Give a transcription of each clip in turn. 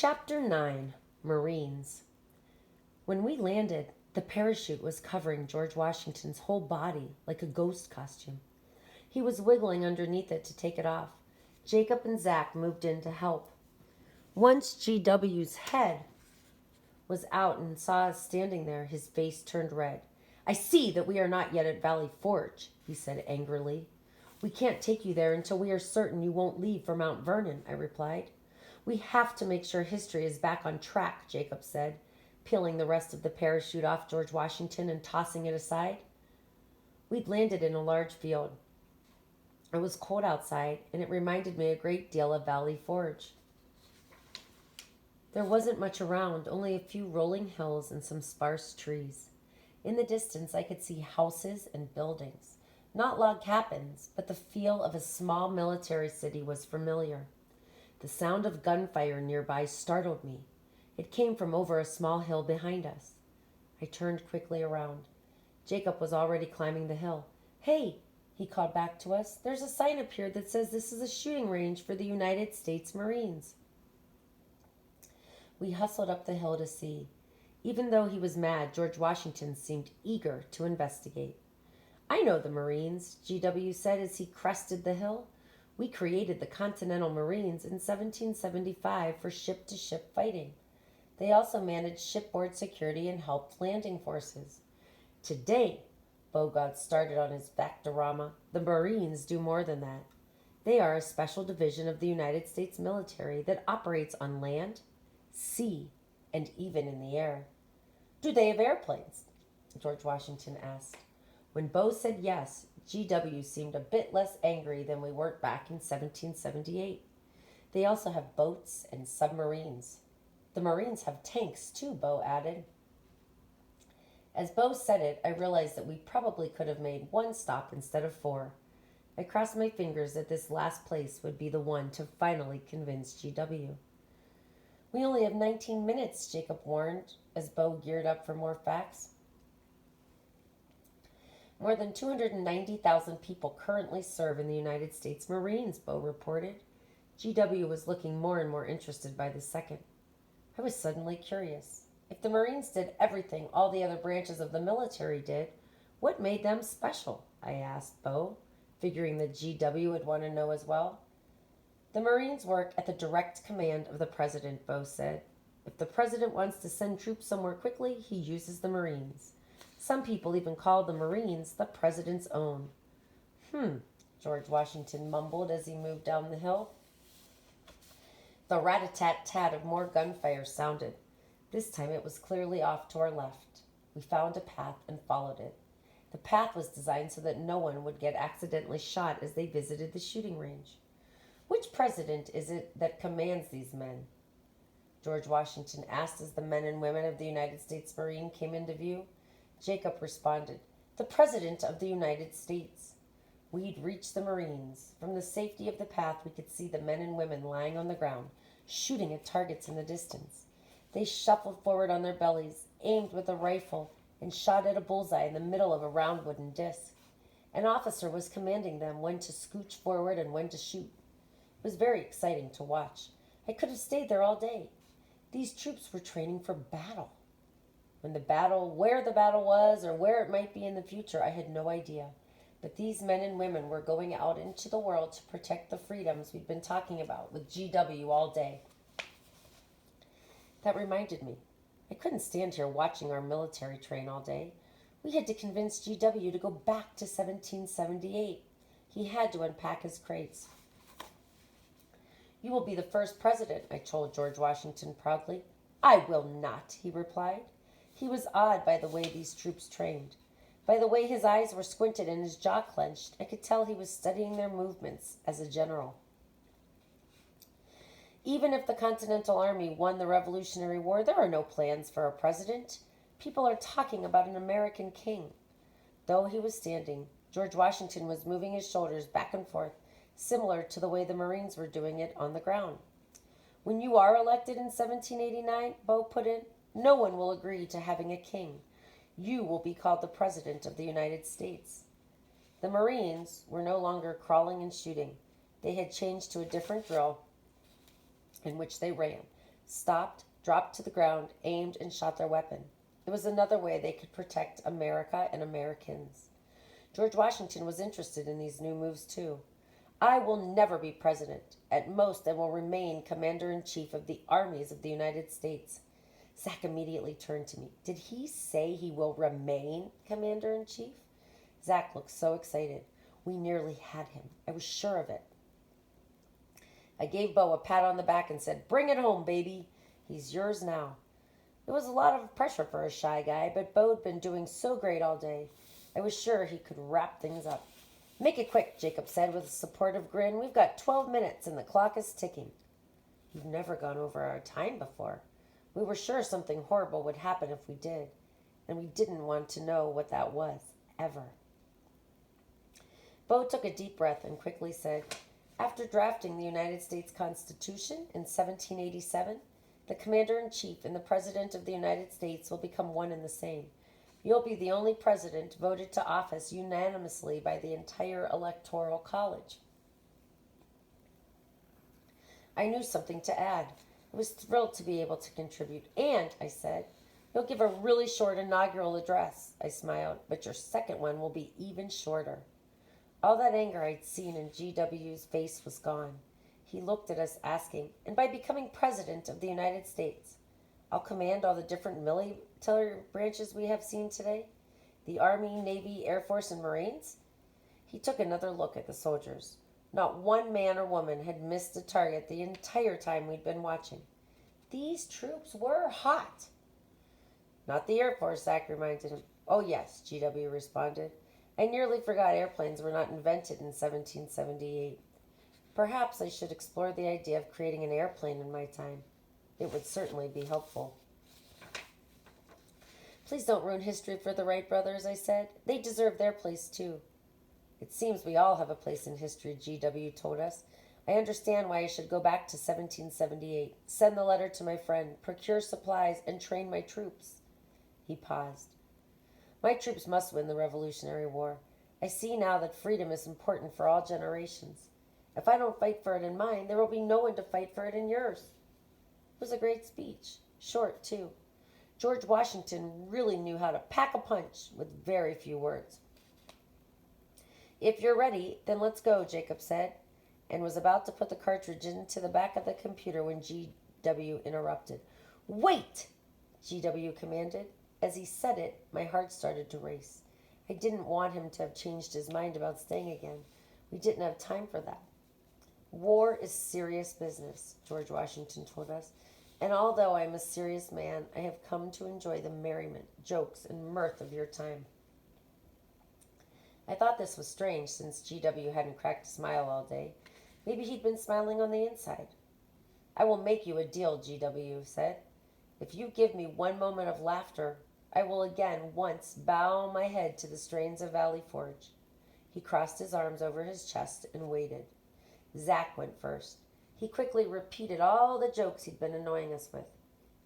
Chapter 9, Marines. When we landed, the parachute was covering George Washington's whole body like a ghost costume. He was wiggling underneath it to take it off. Jacob and Zach moved in to help. Once GW's head was out and saw us standing there, his face turned red. "I see that we are not yet at Valley Forge," he said angrily. "We can't take you there until we are certain you won't leave for Mount Vernon," I replied. "We have to make sure history is back on track," Jacob said, peeling the rest of the parachute off George Washington and tossing it aside. We'd landed in a large field. It was cold outside, and it reminded me a great deal of Valley Forge. There wasn't much around, only a few rolling hills and some sparse trees. In the distance, I could see houses and buildings. Not log cabins, but the feel of a small military city was familiar. The sound of gunfire nearby startled me. It came from over a small hill behind us. I turned quickly around. Jacob was already climbing the hill. "Hey," he called back to us. "There's a sign up here that says this is a shooting range for the United States Marines." We hustled up the hill to see. Even though he was mad, George Washington seemed eager to investigate. "I know the Marines," GW said as he crested the hill. "We created the Continental Marines in 1775 for ship-to-ship fighting. They also managed shipboard security and helped landing forces. Today," Bogart started on his Factorama, "the Marines do more than that. They are a special division of the United States military that operates on land, sea, and even in the air." "Do they have airplanes?" George Washington asked. When Bo said yes, GW seemed a bit less angry than we were back in 1778. "They also have boats and submarines." "The Marines have tanks too," Bo added. As Bo said it, I realized that we probably could have made one stop instead of four. I crossed my fingers that this last place would be the one to finally convince GW. "We only have 19 minutes, Jacob warned, as Bo geared up for more facts. "More than 290,000 people currently serve in the United States Marines," Bo reported. GW was looking more and more interested by the second. I was suddenly curious. If the Marines did everything all the other branches of the military did, what made them special? I asked Bo, figuring that GW would want to know as well. "The Marines work at the direct command of the President," Bo said. "If the President wants to send troops somewhere quickly, he uses the Marines. Some people even call the Marines the President's own." George Washington mumbled as he moved down the hill. The rat-a-tat-tat of more gunfire sounded. This time it was clearly off to our left. We found a path and followed it. The path was designed so that no one would get accidentally shot as they visited the shooting range. "Which president is it that commands these men?" George Washington asked as the men and women of the United States Marine came into view. Jacob responded, "The President of the United States." We'd reached the Marines. From the safety of the path, we could see the men and women lying on the ground, shooting at targets in the distance. They shuffled forward on their bellies, aimed with a rifle, and shot at a bullseye in the middle of a round wooden disc. An officer was commanding them when to scooch forward and when to shoot. It was very exciting to watch. I could have stayed there all day. These troops were training for battle. Where the battle was, or where it might be in the future, I had no idea. But these men and women were going out into the world to protect the freedoms we'd been talking about with GW all day. That reminded me. I couldn't stand here watching our military train all day. We had to convince GW to go back to 1778. He had to unpack his crates. "You will be the first president," I told George Washington proudly. "I will not," he replied. He was awed by the way these troops trained. By the way his eyes were squinted and his jaw clenched, I could tell he was studying their movements as a general. "Even if the Continental Army won the Revolutionary War, there are no plans for a president. People are talking about an American king." Though he was standing, George Washington was moving his shoulders back and forth, similar to the way the Marines were doing it on the ground. "When you are elected in 1789, Bo put in, no one will agree to having a king. You will be called the President of the United States." The Marines were no longer crawling and shooting. They had changed to a different drill in which they ran, stopped, dropped to the ground, aimed, and shot their weapon. It was another way they could protect America and Americans. George Washington was interested in these new moves too. I will never be president. At most, I will remain commander in chief of the armies of the United States. Zach immediately turned to me. Did he say he will remain commander in chief? Zach looked so excited. We nearly had him. I was sure of it. I gave Bo a pat on the back and said, "Bring it home, baby. He's yours now." It was a lot of pressure for a shy guy, but Bo had been doing so great all day. I was sure he could wrap things up. "Make it quick," Jacob said with a supportive grin. "We've got 12 minutes and the clock is ticking." We've never gone over our time before. We were sure something horrible would happen if we did, and we didn't want to know what that was, ever. Bo took a deep breath and quickly said, "After drafting the United States Constitution in 1787, the Commander-in-Chief and the President of the United States will become one and the same. You'll be the only president voted to office unanimously by the entire Electoral College." I knew something to add. I was thrilled to be able to contribute. "And," I said, "you'll give a really short inaugural address." I smiled, "but your second one will be even shorter." All that anger I'd seen in GW's face was gone. He looked at us asking, "And by becoming president of the United States, I'll command all the different military branches we have seen today? The Army, Navy, Air Force, and Marines?" He took another look at the soldiers. Not one man or woman had missed a target the entire time we'd been watching. These troops were hot. "Not the Air Force," Zach reminded him. "Oh, yes," GW responded. "I nearly forgot airplanes were not invented in 1778. Perhaps I should explore the idea of creating an airplane in my time. It would certainly be helpful." "Please don't ruin history for the Wright brothers," I said. "They deserve their place, too." "It seems we all have a place in history," GW told us. "I understand why I should go back to 1778, send the letter to my friend, procure supplies, and train my troops." He paused. "My troops must win the Revolutionary War. I see now that freedom is important for all generations. If I don't fight for it in mine, there will be no one to fight for it in yours." It was a great speech. Short, too. George Washington really knew how to pack a punch with very few words. "If you're ready, then let's go," Jacob said, and was about to put the cartridge into the back of the computer when GW interrupted. "Wait!" GW commanded. As he said it, my heart started to race. I didn't want him to have changed his mind about staying again. We didn't have time for that. "War is serious business," George Washington told us, "and although I am a serious man, I have come to enjoy the merriment, jokes, and mirth of your time." I thought this was strange, since GW hadn't cracked a smile all day. Maybe he'd been smiling on the inside. "I will make you a deal," GW said. "If you give me one moment of laughter, I will again once bow my head to the strains of Valley Forge." He crossed his arms over his chest and waited. Zach went first. He quickly repeated all the jokes he'd been annoying us with.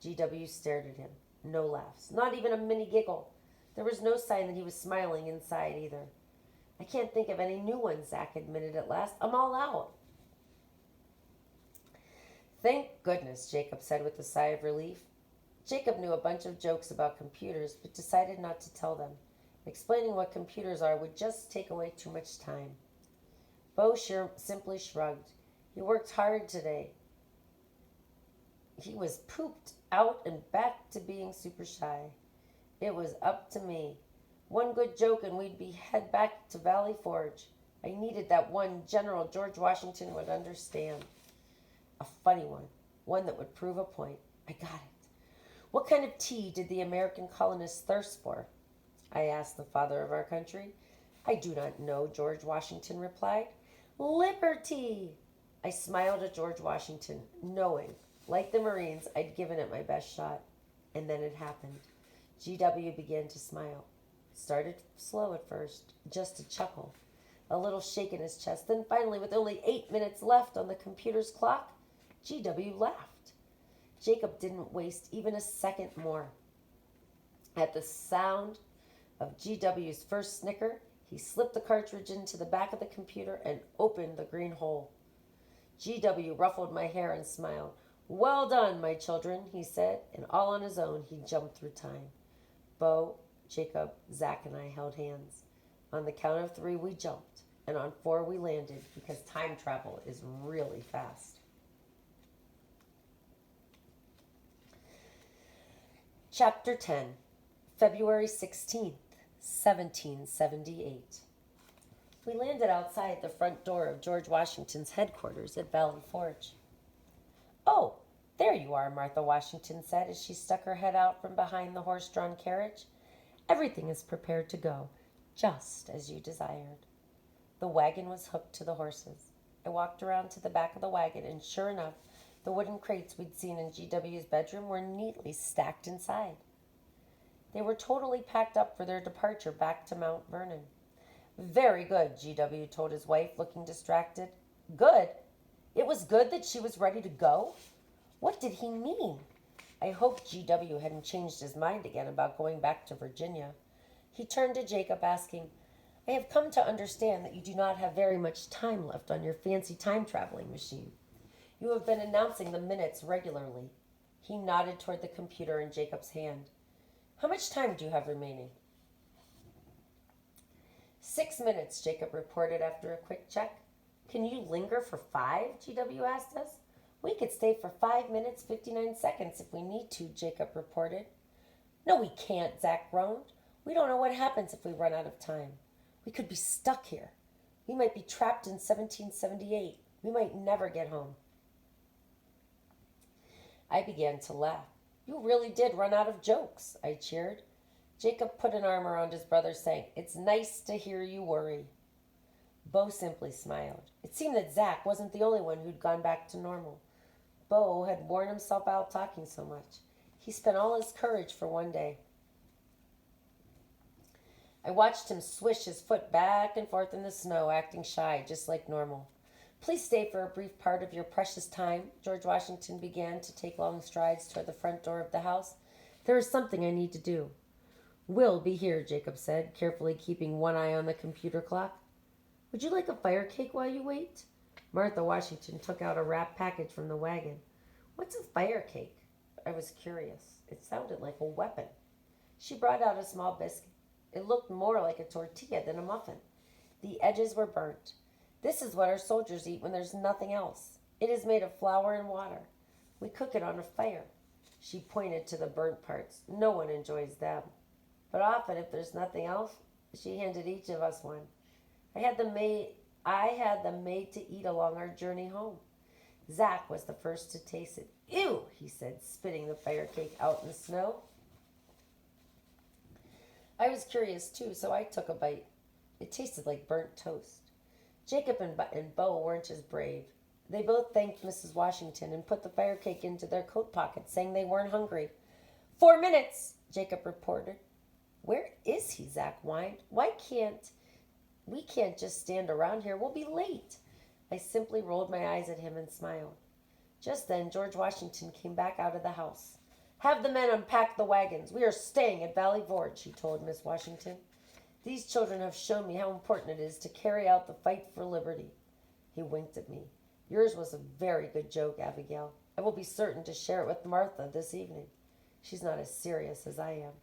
GW stared at him. No laughs, not even a mini giggle. There was no sign that he was smiling inside either. "I can't think of any new ones," Zach admitted at last. "I'm all out." "Thank goodness," Jacob said with a sigh of relief. Jacob knew a bunch of jokes about computers, but decided not to tell them. Explaining what computers are would just take away too much time. Bo simply shrugged. He worked hard today. He was pooped out and back to being super shy. It was up to me. One good joke and we'd be head back to Valley Forge. I needed that one General George Washington would understand. A funny one. One that would prove a point. I got it. "What kind of tea did the American colonists thirst for?" I asked the father of our country. "I do not know," George Washington replied. "Liberty!" I smiled at George Washington, knowing, like the Marines, I'd given it my best shot. And then it happened. GW began to smile. It started slow at first, just a chuckle, a little shake in his chest. Then finally, with only 8 minutes left on the computer's clock, GW laughed. Jacob didn't waste even a second more. At the sound of GW's first snicker, he slipped the cartridge into the back of the computer and opened the green hole. GW ruffled my hair and smiled. Well done, my children, he said, and all on his own he jumped through time. Bo, Jacob, Zach, and I held hands. On the count of 3, we jumped, and on 4, we landed because time travel is really fast. Chapter 10, February 16th, 1778. We landed outside the front door of George Washington's headquarters at Valley Forge. "Oh, there you are," Martha Washington said as she stuck her head out from behind the horse-drawn carriage. "Everything is prepared to go, just as you desired." The wagon was hooked to the horses. I walked around to the back of the wagon, and sure enough, the wooden crates we'd seen in GW's bedroom were neatly stacked inside. They were totally packed up for their departure back to Mount Vernon. "Very good," GW told his wife, looking distracted. "Good? It was good that she was ready to go?" What did he mean? I hoped GW hadn't changed his mind again about going back to Virginia. He turned to Jacob, asking, "I have come to understand that you do not have very much time left on your fancy time-traveling machine. You have been announcing the minutes regularly." He nodded toward the computer in Jacob's hand. "How much time do you have remaining?" 6 minutes, Jacob reported after a quick check. "Can you linger for 5?" GW asked us. "We could stay for 5 minutes, 59 seconds if we need to," Jacob reported. "No, we can't," Zach groaned. "We don't know what happens if we run out of time. We could be stuck here. We might be trapped in 1778. We might never get home." I began to laugh. "You really did run out of jokes," I cheered. Jacob put an arm around his brother, saying, "It's nice to hear you worry." Bo simply smiled. It seemed that Zach wasn't the only one who'd gone back to normal. Bo had worn himself out talking so much. He spent all his courage for one day. I watched him swish his foot back and forth in the snow, acting shy, just like normal. "Please stay for a brief part of your precious time." George Washington began to take long strides toward the front door of the house. "There is something I need to do." "We'll be here," Jacob said, carefully keeping one eye on the computer clock. "Would you like a fire cake while you wait?" Martha Washington took out a wrapped package from the wagon. "What's a fire cake?" I was curious. It sounded like a weapon. She brought out a small biscuit. It looked more like a tortilla than a muffin. The edges were burnt. "This is what our soldiers eat when there's nothing else. It is made of flour and water. We cook it on a fire." She pointed to the burnt parts. "No one enjoys them. But often, if there's nothing else," she handed each of us one. I had them made to eat along our journey home. Zach was the first to taste it. "Ew," he said, spitting the fire cake out in the snow. I was curious too, so I took a bite. It tasted like burnt toast. Jacob and Bo weren't as brave. They both thanked Mrs. Washington and put the fire cake into their coat pockets, saying they weren't hungry. 4 minutes, Jacob reported. "Where is he?" Zach whined. We can't just stand around here. We'll be late." I simply rolled my eyes at him and smiled. Just then, George Washington came back out of the house. "Have the men unpack the wagons. We are staying at Valley Forge," he told Miss Washington. "These children have shown me how important it is to carry out the fight for liberty." He winked at me. "Yours was a very good joke, Abigail. I will be certain to share it with Martha this evening. She's not as serious as I am."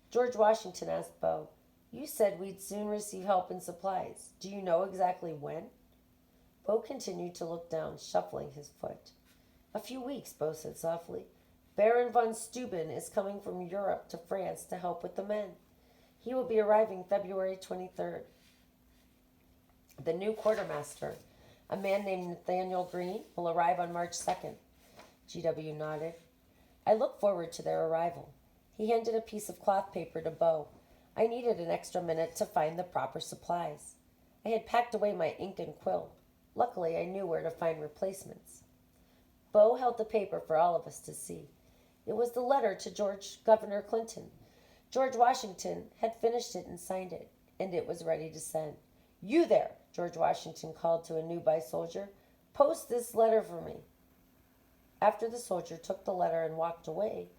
George Washington asked Bo, "You said we'd soon receive help and supplies. Do you know exactly when?" Bo continued to look down, shuffling his foot. "A few weeks," Bo said softly. "Baron von Steuben is coming from Europe to France to help with the men. He will be arriving February 23rd. The new quartermaster, a man named Nathaniel Green, will arrive on March 2nd. GW nodded. "I look forward to their arrival." He handed a piece of cloth paper to Bo. I needed an extra minute to find the proper supplies. I had packed away my ink and quill. Luckily, I knew where to find replacements. Bo held the paper for all of us to see. It was the letter to Governor Clinton. George Washington had finished it and signed it, and it was ready to send. "You there," George Washington called to a nearby soldier. "Post this letter for me." After the soldier took the letter and walked away,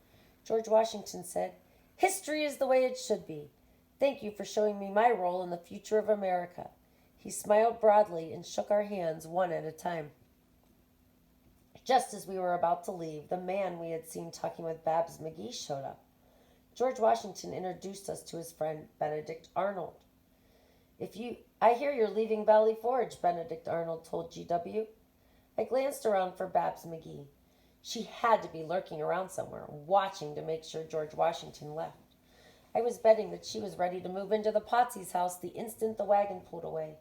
George Washington said, "History is the way it should be. Thank you for showing me my role in the future of America." He smiled broadly and shook our hands one at a time. Just as we were about to leave, the man we had seen talking with Babs McGee showed up. George Washington introduced us to his friend, Benedict Arnold. I hear you're leaving Valley Forge, Benedict Arnold told GW. I glanced around for Babs McGee. She had to be lurking around somewhere, watching to make sure George Washington left. I was betting that she was ready to move into the Potsy's house the instant the wagon pulled away.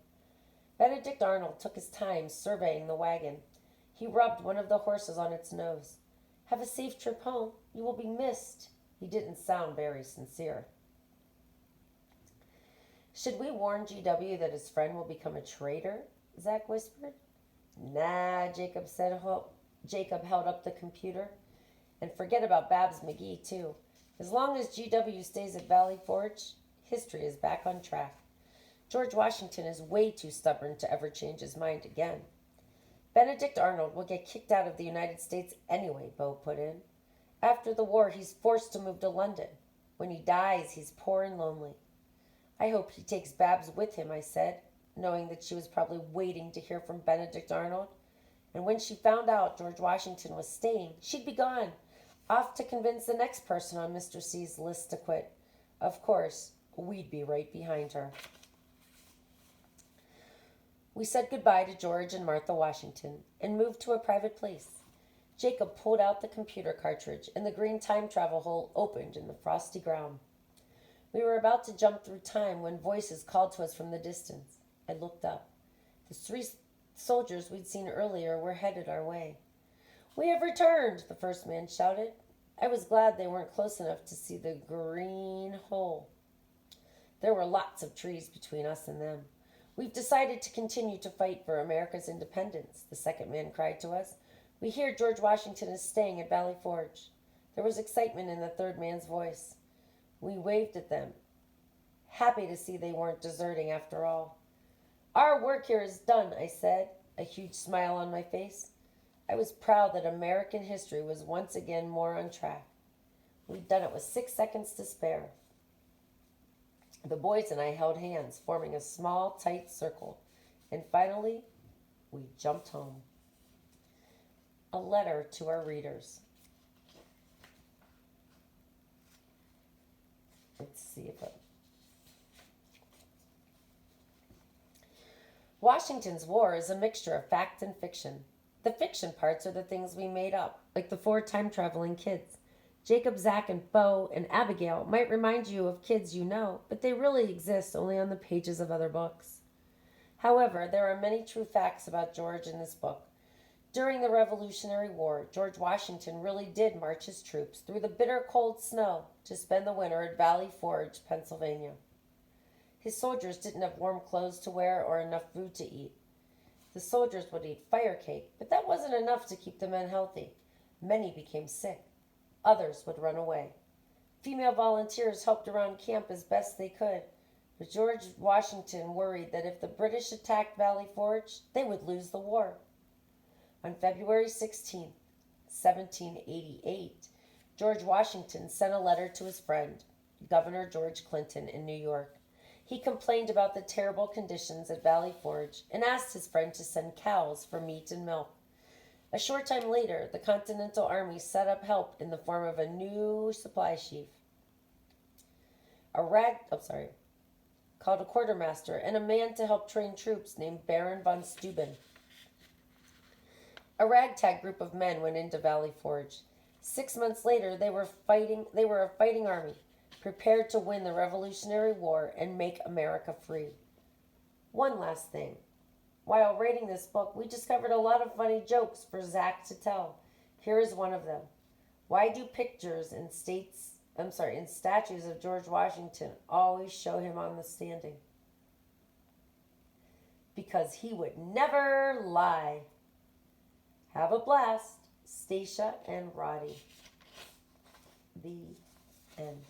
Benedict Arnold took his time surveying the wagon. He rubbed one of the horses on its nose. Have a safe trip home. You will be missed. He didn't sound very sincere. Should we warn GW that his friend will become a traitor? Zach whispered. Nah, Jacob said. Jacob held up the computer. And forget about Babs McGee, too. As long as GW stays at Valley Forge, history is back on track. George Washington is way too stubborn to ever change his mind again. Benedict Arnold will get kicked out of the United States anyway, Beau put in. After the war, he's forced to move to London. When he dies, he's poor and lonely. I hope he takes Babs with him, I said, knowing that she was probably waiting to hear from Benedict Arnold. And when she found out George Washington was staying, she'd be gone, off to convince the next person on Mr. C's list to quit. Of course, we'd be right behind her. We said goodbye to George and Martha Washington and moved to a private place. Jacob pulled out the computer cartridge and the green time travel hole opened in the frosty ground. We were about to jump through time when voices called to us from the distance. I looked up. The 3 soldiers we'd seen earlier were headed our way. We have returned, the first man shouted. I was glad they weren't close enough to see the green hole. There were lots of trees between us and them. We've decided to continue to fight for America's independence, the second man cried to us. We hear George Washington is staying at Valley Forge. There was excitement in the third man's voice. We waved at them, happy to see they weren't deserting after all. Our work here is done, I said, a huge smile on my face. I was proud that American history was once again more on track. We'd done it with 6 seconds to spare. The boys and I held hands, forming a small, tight circle. And finally, we jumped home. A letter to our readers. Let's see if it... Washington's War is a mixture of fact and fiction. The fiction parts are the things we made up, like the 4 time-traveling kids. Jacob, Zach, and Beau, and Abigail might remind you of kids you know, but they really exist only on the pages of other books. However, there are many true facts about George in this book. During the Revolutionary War, George Washington really did march his troops through the bitter cold snow to spend the winter at Valley Forge, Pennsylvania. His soldiers didn't have warm clothes to wear or enough food to eat. The soldiers would eat fire cake, but that wasn't enough to keep the men healthy. Many became sick. Others would run away. Female volunteers helped around camp as best they could, but George Washington worried that if the British attacked Valley Forge, they would lose the war. On February 16, 1788, George Washington sent a letter to his friend, Governor George Clinton, in New York. He complained about the terrible conditions at Valley Forge and asked his friend to send cows for meat and milk. A short time later, the Continental Army set up help in the form of a new supply chief, called a quartermaster, and a man to help train troops named Baron von Steuben. A ragtag group of men went into Valley Forge. 6 months later, they were a fighting army, prepared to win the Revolutionary War and make America free. One last thing. While writing this book, we discovered a lot of funny jokes for Zach to tell. Here is one of them. Why do pictures and statues of George Washington always show him on the standing? Because he would never lie. Have a blast, Stacia and Roddy. The end.